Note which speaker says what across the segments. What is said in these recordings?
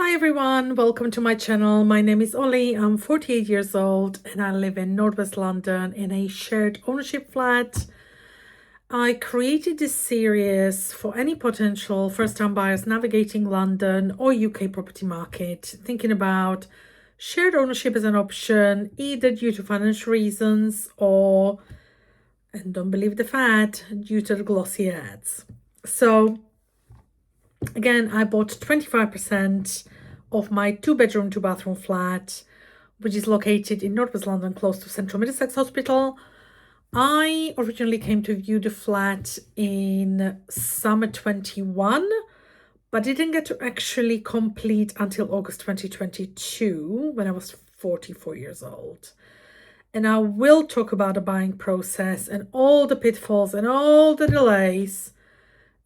Speaker 1: Hi everyone, welcome to my channel. My name is Ollie. I'm 48 years old and I live in Northwest London in a shared ownership flat. I created this series for any potential first-time buyers navigating London or UK property market, thinking about shared ownership as an option, either due to financial reasons or, and don't believe the fad, due to the glossy ads. So again, I bought 25% of my 2-bedroom, 2-bathroom flat, which is located in Northwest London, close to Central Middlesex Hospital. I originally came to view the flat in summer 21, but didn't get to actually complete until August 2022, when I was 44 years old. And I will talk about the buying process and all the pitfalls and all the delays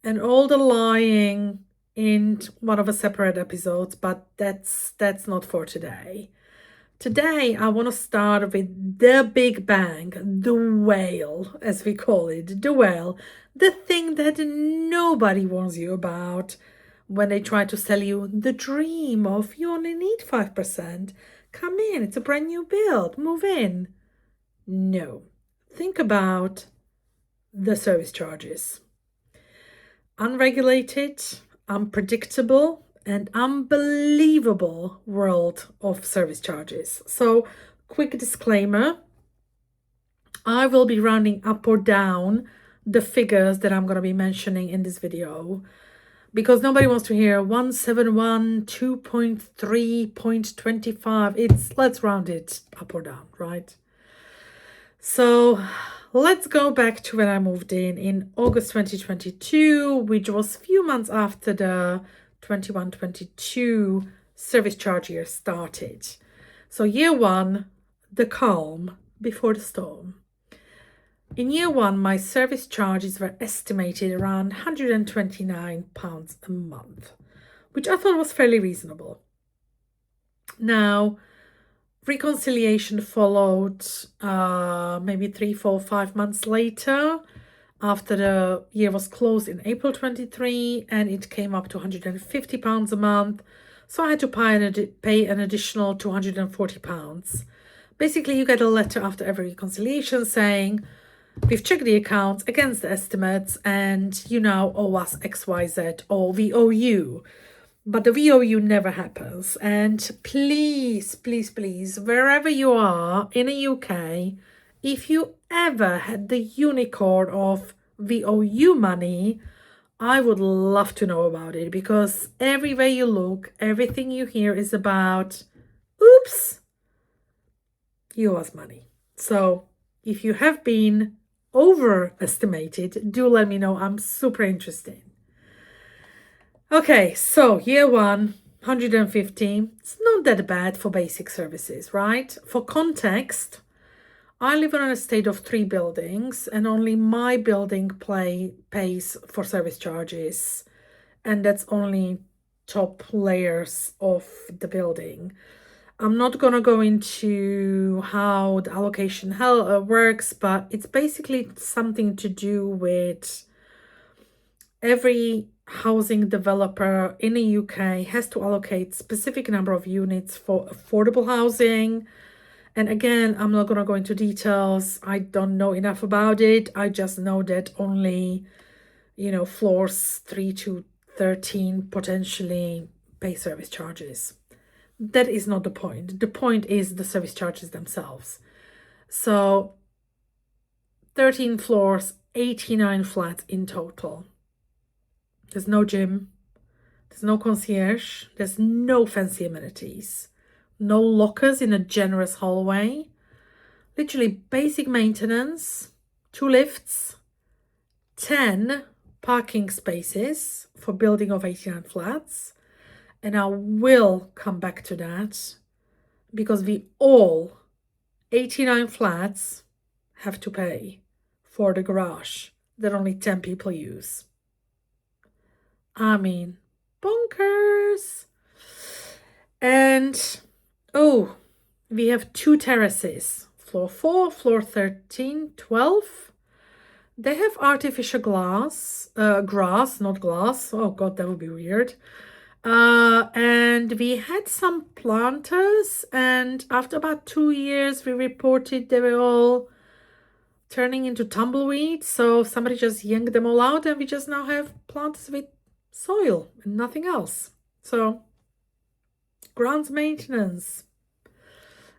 Speaker 1: and all the lying in one of the separate episodes, but that's not for today. Today, I want to start with the big bang, the whale, as we call it, the whale, the thing that nobody warns you about when they try to sell you the dream of you only need 5%. Come in, it's a brand new build, move in. No, think about the service charges. Unregulated, unpredictable, and unbelievable world of service charges. So, quick disclaimer, I will be rounding up or down the figures that I'm going to be mentioning in this video because nobody wants to hear 171, 2.3, 0.25. Let's round it up or down, right? So let's go back to when I moved in August 2022, which was a few months after the 21-22 service charge year started. So year one, the calm before the storm. In year one, my service charges were estimated around £129 a month, which I thought was fairly reasonable. Now, reconciliation followed maybe 3, 4, 5 months later after the year was closed in April 23, and it came up to £150 a month. So I had to pay an additional £240. Basically, you get a letter after every reconciliation saying, we've checked the accounts against the estimates and you now owe us XYZ, or we owe you. But the VOU never happens. And please, please, please, wherever you are in the UK, if you ever had the unicorn of VOU money, I would love to know about it, because everywhere you look, everything you hear is about, oops, you owe us money. So if you have been overestimated, do let me know. I'm super interested. Okay, so year one, 150. It's not that bad for basic services, right? For context, I live on an estate of 3 buildings and only my building pays for service charges. And that's only top layers of the building. I'm not going to go into how the allocation works, but it's basically something to do with every housing developer in the UK has to allocate specific number of units for affordable housing. And again, I'm not going to go into details. I don't know enough about it. I just know that only, floors 3 to 13 potentially pay service charges. That is not the point. The point is the service charges themselves. So 13 floors, 89 flats in total. There's no gym, there's no concierge, there's no fancy amenities, no lockers in a generous hallway, literally basic maintenance, 2 lifts, 10 parking spaces for building of 89 flats. And I will come back to that because we all, 89 flats, have to pay for the garage that only 10 people use. I mean, bonkers. And, we have 2 terraces, floor 4, floor 13, 12. They have artificial grass, not glass. Oh God, that would be weird. And and we had some planters, and after about 2 years we reported they were all turning into tumbleweeds, so somebody just yanked them all out, and we just now have planters with soil and nothing else. So grounds maintenance.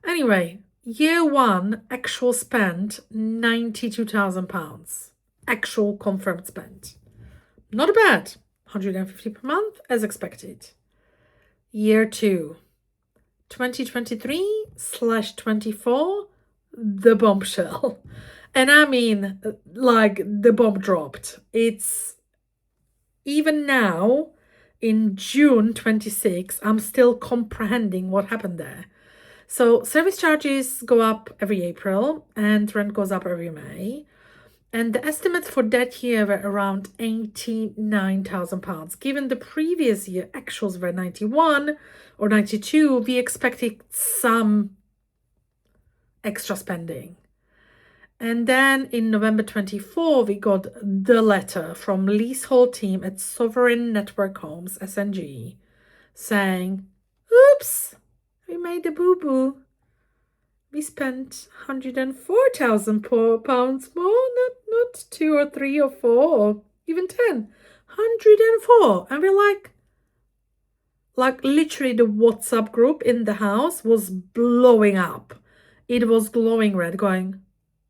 Speaker 1: Anyway, year one actual spend £92,000. Actual confirmed spend. Not bad. 150 per month as expected. Year two, 2023/24, the bombshell. And I mean, like, the bomb dropped. It's even now in June 26, I'm still comprehending what happened there. So service charges go up every April and rent goes up every May. And the estimates for that year were around £89,000. Given the previous year actuals were 91 or 92, we expected some extra spending. And then in November 24, we got the letter from leasehold team at Sovereign Network Homes, SNG, saying, oops, we made a boo-boo. We spent £104,000 more, not 2 or 3 or 4 or even 10. 104. And we're like literally the WhatsApp group in the house was blowing up. It was glowing red, going,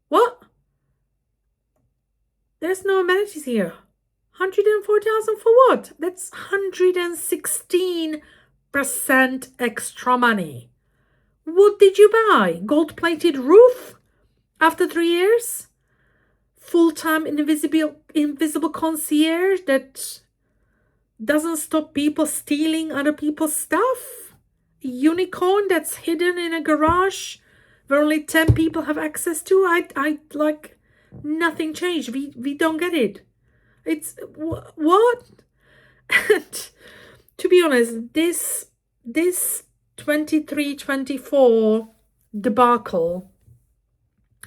Speaker 1: what? There's no amenities here. 104,000 for what? That's 116% extra money. What did you buy? Gold-plated roof after 3 years? Full-time invisible concierge that doesn't stop people stealing other people's stuff? A unicorn that's hidden in a garage where only 10 people have access to? I like, nothing changed. We don't get it. It's what? And to be honest, this 23-24 debacle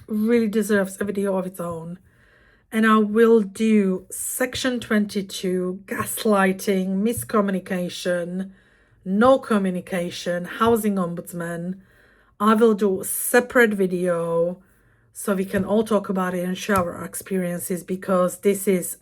Speaker 1: really deserves a video of its own. And I will do section 22, gaslighting, miscommunication, no communication, housing ombudsman. I will do a separate video so we can all talk about it and share our experiences, because this is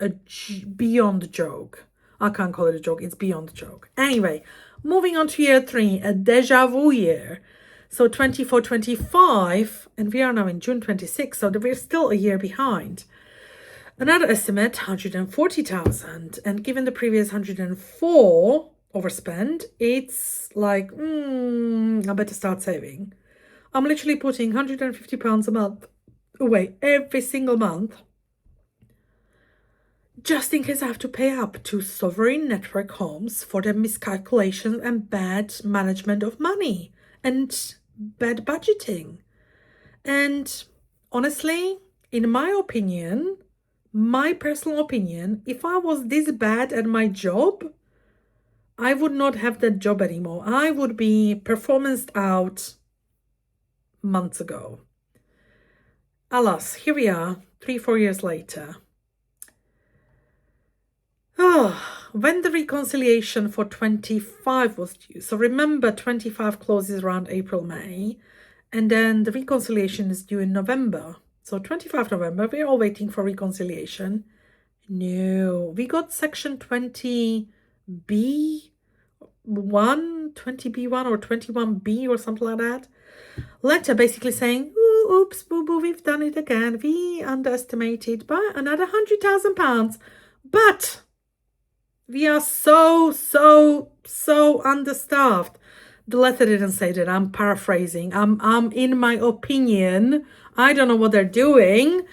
Speaker 1: beyond a joke. I can't call it a joke. It's beyond a joke. Anyway, moving on to year three, a deja vu year. So 24-25, and we are now in June 26, so we're still a year behind. Another estimate, 140,000. And given the previous 104 overspend, it's like, I better start saving. I'm literally putting £150 a month away every single month, just in case I have to pay up to Sovereign Network Homes for their miscalculations and bad management of money and bad budgeting. And honestly, in my opinion, my personal opinion, if I was this bad at my job, I would not have that job anymore. I would be performanced out months ago. Alas, here we are, 3-4 years later. When the reconciliation for 25 was due. So remember, 25 closes around April, May, and then the reconciliation is due in November. So 25 November, we're all waiting for reconciliation. No, we got section 20B1 or 21B or something like that. Letter basically saying, oops, boo-boo, we've done it again. We underestimated by another £100,000. But we are so understaffed. The letter didn't say that. I'm paraphrasing. I'm in my opinion, I don't know what they're doing.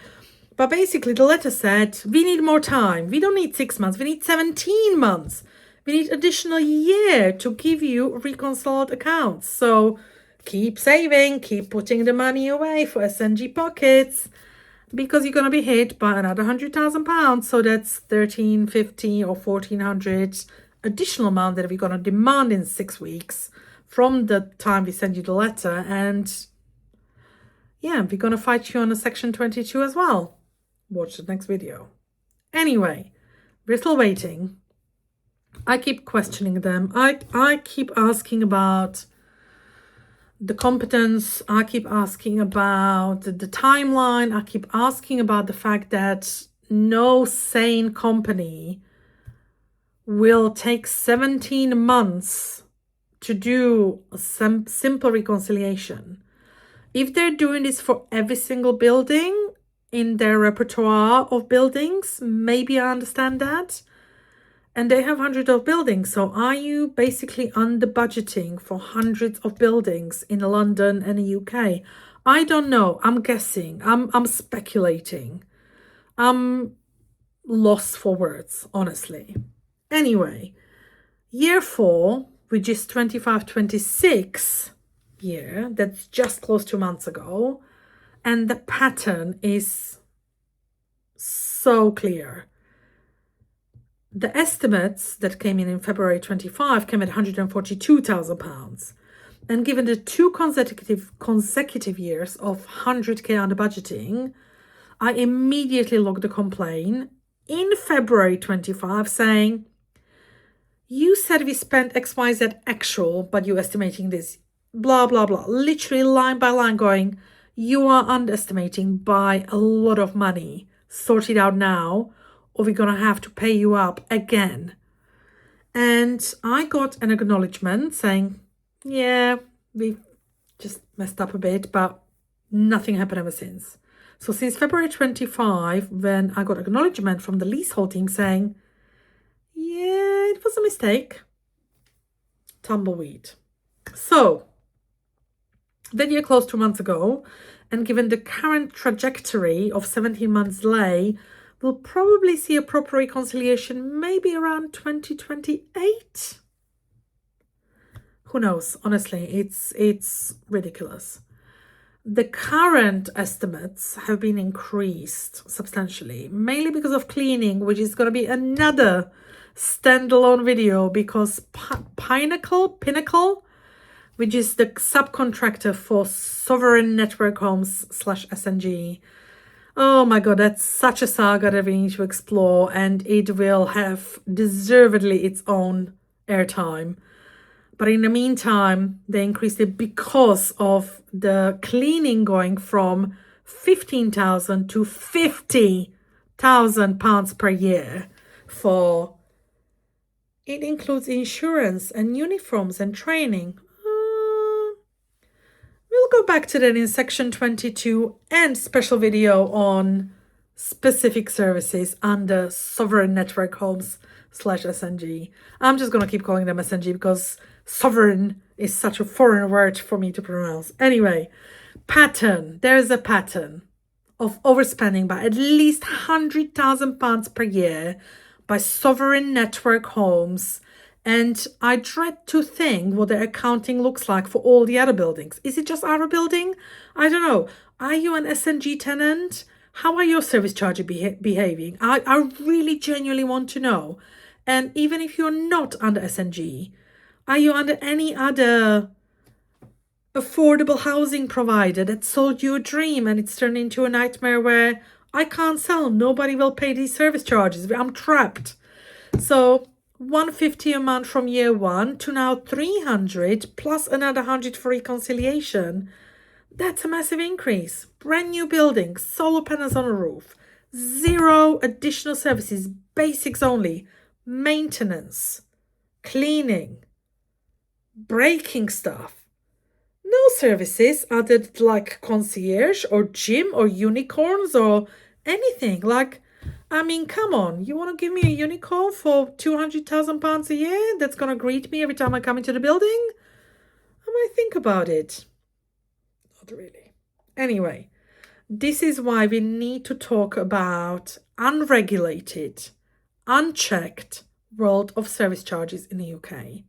Speaker 1: But basically, the letter said, we need more time. We don't need 6 months. We need 17 months. We need additional year to give you reconciled accounts. So keep saving, keep putting the money away for SNG pockets, because you're going to be hit by another £100,000. So that's £1,350 or £1,400 additional amount that we're going to demand in 6 weeks from the time we send you the letter. And yeah, we're going to fight you on a section 22 as well. Watch the next video. Anyway, we're still waiting. I keep questioning them. I keep asking about the competence. I keep asking about the timeline. I keep asking about the fact that no sane company will take 17 months to do some simple reconciliation. If they're doing this for every single building in their repertoire of buildings, maybe I understand that. And they have hundreds of buildings. So are you basically under budgeting for hundreds of buildings in London and the UK? I don't know. I'm guessing. I'm speculating. I'm lost for words, honestly. Anyway, year 4, which is 25-26 year, that's just close 2 months ago, and the pattern is so clear. The estimates that came in February 25 came at £142,000. And given the 2 consecutive years of 100k under budgeting, I immediately logged a complaint in February 25 saying, you said we spent XYZ actual, but you're estimating this, blah, blah, blah. Literally line by line going, you are underestimating by a lot of money. Sort it out now, or we're going to have to pay you up again. And I got an acknowledgement saying, yeah, we just messed up a bit, but nothing happened ever since. So since February 25, when I got acknowledgement from the leasehold team saying, yeah, it was a mistake, tumbleweed. So then you're close 2 months ago, and given the current trajectory of 17 months delay, we'll probably see a proper reconciliation maybe around 2028. Who knows? Honestly, it's ridiculous. The current estimates have been increased substantially, mainly because of cleaning, which is going to be another standalone video, because Pinnacle, which is the subcontractor for Sovereign Network Homes / SNG. Oh my God, that's such a saga that we need to explore, and it will have deservedly its own airtime. But in the meantime, they increased it because of the cleaning going from 15,000 to 50,000 pounds per year for, it includes insurance and uniforms and training. We'll go back to that in section 22 and special video on specific services under Sovereign Network Homes / SNG. I'm just going to keep calling them SNG because sovereign is such a foreign word for me to pronounce. Anyway, pattern. There is a pattern of overspending by at least £100,000 per year by Sovereign Network Homes. And I dread to think what their accounting looks like for all the other buildings. Is it just our building? I don't know. Are you an SNG tenant? How are your service charges behaving? I really genuinely want to know. And even if you're not under SNG, are you under any other affordable housing provider that sold you a dream and it's turned into a nightmare where I can't sell, nobody will pay these service charges, I'm trapped? So 150 a month from year 1 to now 300 plus another 100 for reconciliation. That's a massive increase. Brand new building, solar panels on a roof, 0 additional services, basics only, maintenance, cleaning, breaking stuff. No services other like concierge or gym or unicorns or anything. Like, I mean, come on. You want to give me a unicorn for £200,000 a year that's going to greet me every time I come into the building? I might think about it. Not really. Anyway, this is why we need to talk about unregulated, unchecked world of service charges in the UK.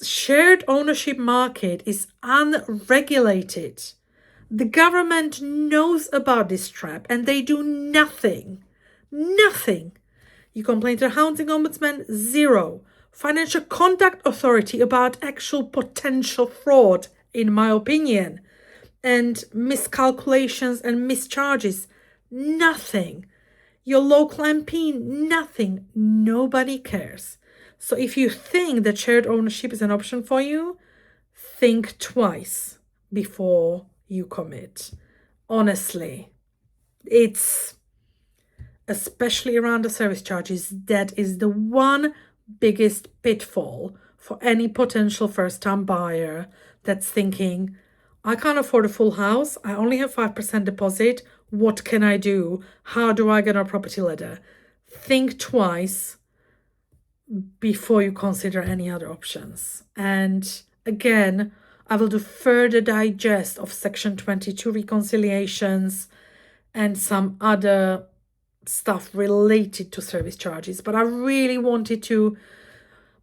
Speaker 1: Shared ownership market is unregulated. The government knows about this trap and they do nothing. Nothing. You complain to the Housing Ombudsman, 0. Financial Conduct Authority about actual potential fraud, in my opinion, and miscalculations and mischarges, nothing. your local MP, nothing. Nobody cares. So if you think that shared ownership is an option for you, think twice before you commit. Honestly, it's, especially around the service charges, that is the one biggest pitfall for any potential first-time buyer that's thinking, I can't afford a full house, I only have 5% deposit, what can I do? How do I get a property ladder? Think twice before you consider any other options. And again, I will do further digest of Section 22 reconciliations and some other stuff related to service charges, but I really wanted to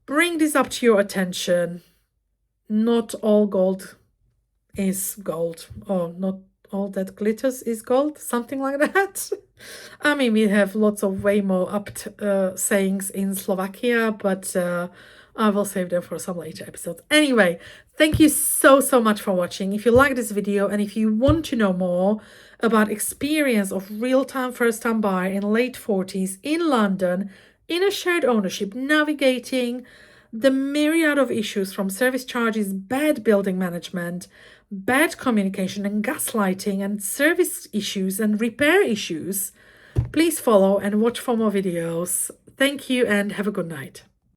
Speaker 1: bring this up to your attention. Not all gold is gold, or not all that glitters is gold, something like that. I mean, we have lots of way more apt sayings in Slovakia, but I will save them for some later episodes. Anyway, thank you so much for watching. If you like this video and if you want to know more about experience of real-time first-time buyer in late 40s in London in a shared ownership, navigating the myriad of issues from service charges, bad building management, bad communication and gaslighting, and service issues and repair issues, please follow and watch for more videos. Thank you and have a good night.